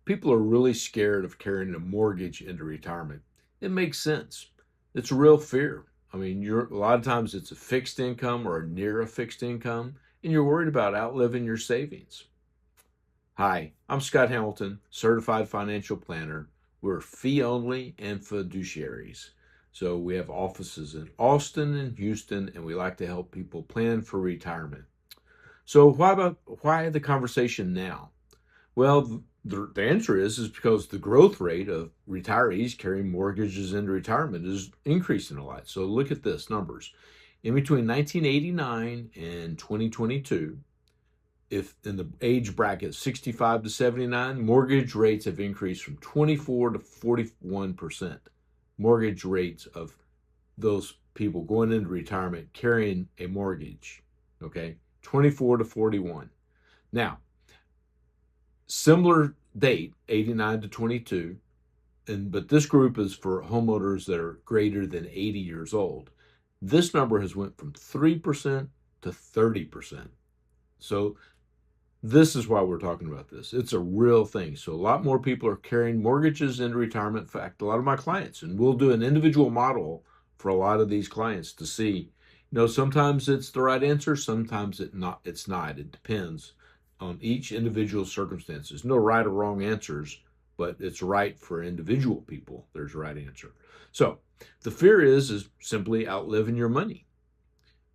People are really scared of carrying a mortgage into retirement. It makes sense. It's a real fear. I mean, a lot of times it's a fixed income or near a fixed income, and you're worried about outliving your savings. Hi, I'm Scott Hamilton, certified financial planner. We're fee only and fiduciaries. So we have offices in Austin and Houston, and we like to help people plan for retirement. So why the conversation now? Well, the answer is because the growth rate of retirees carrying mortgages into retirement is increasing a lot. So look at this numbers. In between 1989 and 2022, if in the age bracket 65 to 79, mortgage rates have increased from 24 to 41%. Mortgage rates of those people going into retirement carrying a mortgage, okay? 24 to 41. Now, similar date, 89 to 22, but this group is for homeowners that are greater than 80 years old. This number has went from 3% to 30%. So this is why we're talking about this. It's a real thing. So a lot more people are carrying mortgages into retirement. In fact, a lot of my clients, and we'll do an individual model for a lot of these clients to see, sometimes it's the right answer, sometimes it's not. It depends on each individual circumstances. No right or wrong answers, but it's right for individual people. There's a right answer. So the fear is simply outliving your money.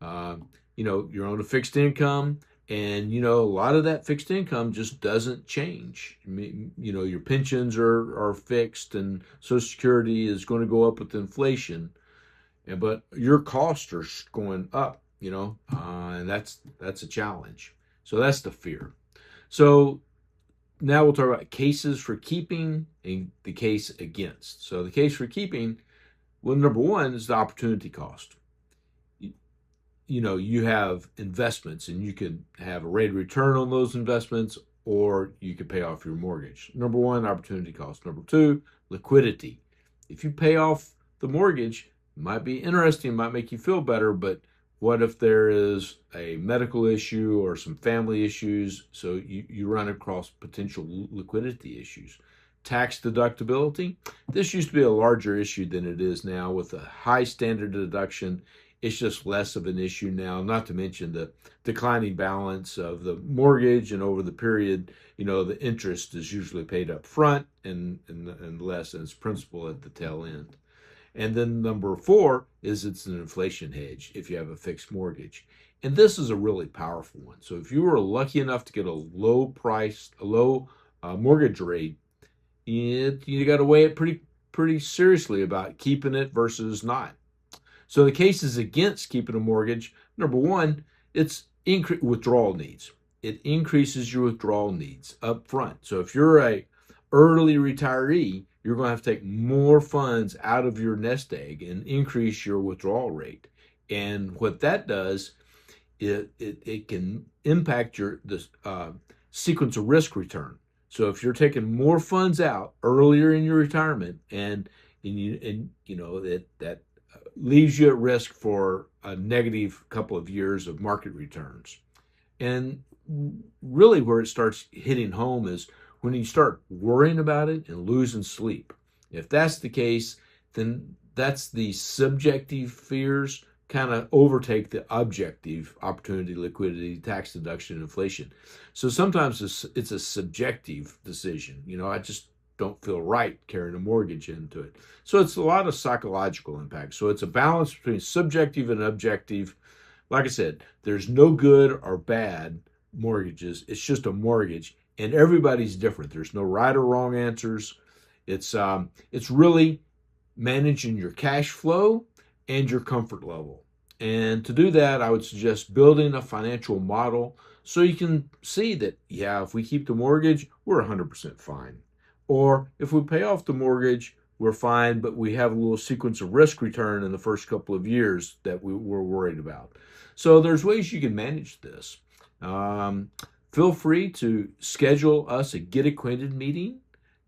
You're on a fixed income, and a lot of that fixed income just doesn't change. I mean, your pensions are fixed, and Social Security is going to go up with inflation, but your costs are going up. And that's a challenge. So that's the fear. So now we'll talk about cases for keeping and the case against. So the case for keeping, well, number one is the opportunity cost. You have investments, and you can have a rate of return on those investments, or you can pay off your mortgage. Number one, opportunity cost. Number two, liquidity. If you pay off the mortgage, it might be interesting, it might make you feel better, but what if there is a medical issue or some family issues? So you run across potential liquidity issues. Tax deductibility. This used to be a larger issue than it is now with a high standard deduction. It's just less of an issue now, not to mention the declining balance of the mortgage, and over the period, the interest is usually paid up front and less as principal at the tail end. And then number four is it's an inflation hedge if you have a fixed mortgage. And this is a really powerful one. So if you were lucky enough to get a low mortgage rate, you got to weigh it pretty seriously about keeping it versus not. So the cases against keeping a mortgage, number one, it's withdrawal needs. It increases your withdrawal needs up front. So if you're a early retiree, you're going to have to take more funds out of your nest egg and increase your withdrawal rate. And what that does, it can impact the sequence of risk return. So if you're taking more funds out earlier in your retirement, and that leaves you at risk for a negative couple of years of market returns. And really where it starts hitting home is when you start worrying about it and losing sleep. If that's the case, then that's the subjective fears kind of overtake the objective opportunity, liquidity, tax deduction, inflation. So sometimes it's a subjective decision. I just don't feel right carrying a mortgage into it. So it's a lot of psychological impact. So it's a balance between subjective and objective. Like I said, there's no good or bad mortgages. It's just a mortgage, and everybody's different. There's no right or wrong answers. It's really managing your cash flow and your comfort level. And to do that, I would suggest building a financial model so you can see that, if we keep the mortgage, we're 100% fine. Or if we pay off the mortgage, we're fine, but we have a little sequence of risk return in the first couple of years that we're worried about. So there's ways you can manage this. Feel free to schedule us a Get Acquainted meeting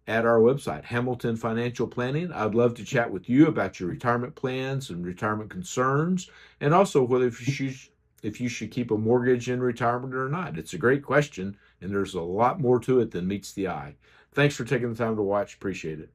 at our website, Hamilton Financial Planning. I'd love to chat with you about your retirement plans and retirement concerns, and also whether if you should keep a mortgage in retirement or not. It's a great question, and there's a lot more to it than meets the eye. Thanks for taking the time to watch. Appreciate it.